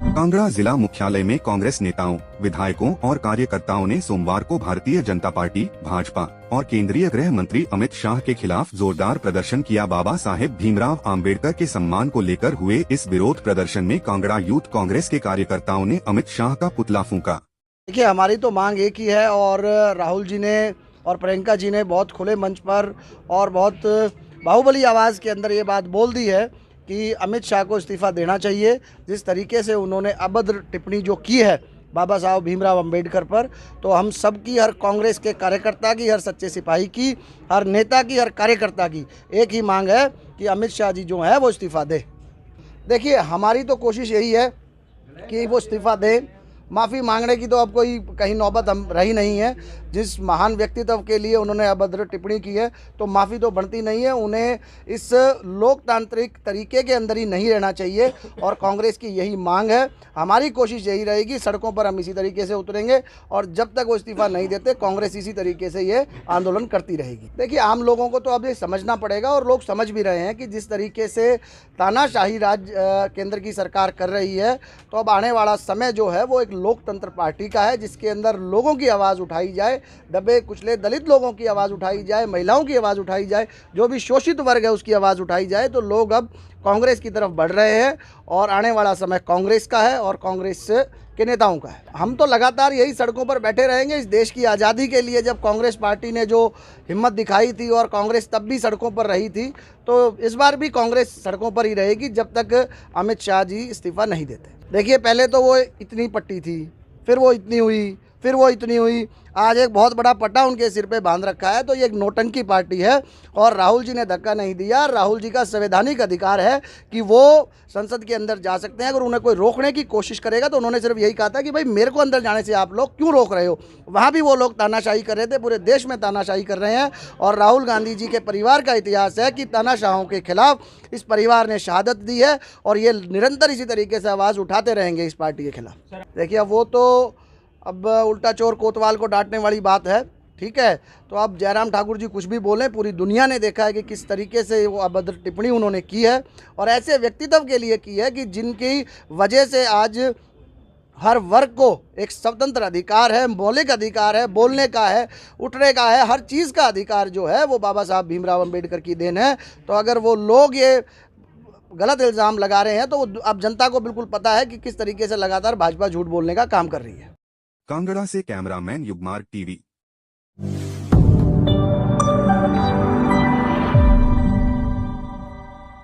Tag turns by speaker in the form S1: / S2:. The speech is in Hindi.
S1: कांगड़ा जिला मुख्यालय में कांग्रेस नेताओं, विधायकों और कार्यकर्ताओं ने सोमवार को भारतीय जनता पार्टी, भाजपा और केंद्रीय गृह मंत्री अमित शाह के खिलाफ जोरदार प्रदर्शन किया। बाबा साहेब भीमराव अंबेडकर के सम्मान को लेकर हुए इस विरोध प्रदर्शन में कांगड़ा यूथ कांग्रेस के कार्यकर्ताओं ने अमित शाह का पुतला फूंका।
S2: देखिए, हमारी तो मांग एक ही है और राहुल जी ने और प्रियंका जी ने बहुत खुले मंच पर और बहुत बाहुबली आवाज़ के अंदर ये बात बोल दी है कि अमित शाह को इस्तीफ़ा देना चाहिए। जिस तरीके से उन्होंने अभद्र टिप्पणी जो की है बाबा साहब भीमराव अंबेडकर पर, तो हम सब की, हर कांग्रेस के कार्यकर्ता की, हर सच्चे सिपाही की, हर नेता की, हर कार्यकर्ता की एक ही मांग है कि अमित शाह जी जो है वो इस्तीफ़ा दें। देखिए, हमारी तो कोशिश यही है कि वो इस्तीफ़ा दें। माफ़ी मांगने की तो अब कोई कहीं नौबत हम रही नहीं है। जिस महान व्यक्तित्व के लिए उन्होंने अभद्र टिप्पणी की है तो माफ़ी तो बनती नहीं है। उन्हें इस लोकतांत्रिक तरीके के अंदर ही नहीं रहना चाहिए और कांग्रेस की यही मांग है। हमारी कोशिश यही रहेगी, सड़कों पर हम इसी तरीके से उतरेंगे और जब तक वो इस्तीफ़ा नहीं देते कांग्रेस इसी तरीके से ये आंदोलन करती रहेगी। देखिए, आम लोगों को तो अब ये समझना पड़ेगा और लोग समझ भी रहे हैं कि जिस तरीके से तानाशाही राज केंद्र की सरकार कर रही है, तो अब आने वाला समय जो है वो एक लोकतंत्र पार्टी का है, जिसके अंदर लोगों की आवाज़ उठाई जाए, दबे कुचले दलित लोगों की आवाज़ उठाई जाए, महिलाओं की आवाज़ उठाई जाए, जो भी शोषित वर्ग है उसकी आवाज़ उठाई जाए। तो लोग अब कांग्रेस की तरफ बढ़ रहे हैं और आने वाला समय कांग्रेस का है और कांग्रेस के नेताओं का है। हम तो लगातार यही सड़कों पर बैठे रहेंगे। इस देश की आज़ादी के लिए जब कांग्रेस पार्टी ने जो हिम्मत दिखाई थी और कांग्रेस तब भी सड़कों पर रही थी, तो इस बार भी कांग्रेस सड़कों पर ही रहेगी जब तक अमित शाह जी इस्तीफ़ा नहीं देते। देखिए, पहले तो वो इतनी पट्टी थी, फिर वो इतनी हुई, फिर वो इतनी हुई, आज एक बहुत बड़ा पट्टा उनके सिर पे बांध रखा है। तो ये एक नौटंकी पार्टी है और राहुल जी ने धक्का नहीं दिया। राहुल जी का संवैधानिक अधिकार है कि वो संसद के अंदर जा सकते हैं। अगर उन्हें कोई रोकने की कोशिश करेगा तो उन्होंने सिर्फ यही कहा था कि भाई मेरे को अंदर जाने से आप लोग क्यों रोक रहे हो। वहाँ भी वो लोग तानाशाही कर रहे थे, पूरे देश में तानाशाही कर रहे हैं और राहुल गांधी जी के परिवार का इतिहास है कि तानाशाहों के खिलाफ इस परिवार ने शहादत दी है और ये निरंतर इसी तरीके से आवाज़ उठाते रहेंगे इस पार्टी के खिलाफ। देखिए, अब वो तो अब उल्टा चोर कोतवाल को डांटने वाली बात है, ठीक है। तो अब जयराम ठाकुर जी कुछ भी बोलें, पूरी दुनिया ने देखा है कि किस तरीके से वो अभद्र टिप्पणी उन्होंने की है और ऐसे व्यक्तित्व के लिए की है कि जिनकी वजह से आज हर वर्ग को एक स्वतंत्र अधिकार है, मौलिक अधिकार है, बोलने का है, उठने का है, हर चीज़ का अधिकार जो है वो बाबा साहब भीमराव अंबेडकर की देन है। तो अगर वो लोग ये गलत इल्ज़ाम लगा रहे हैं तो अब जनता को बिल्कुल पता है कि किस तरीके से लगातार भाजपा झूठ बोलने का काम कर रही है।
S1: कांगड़ा से कैमरामैन युगमार्ग टीवी।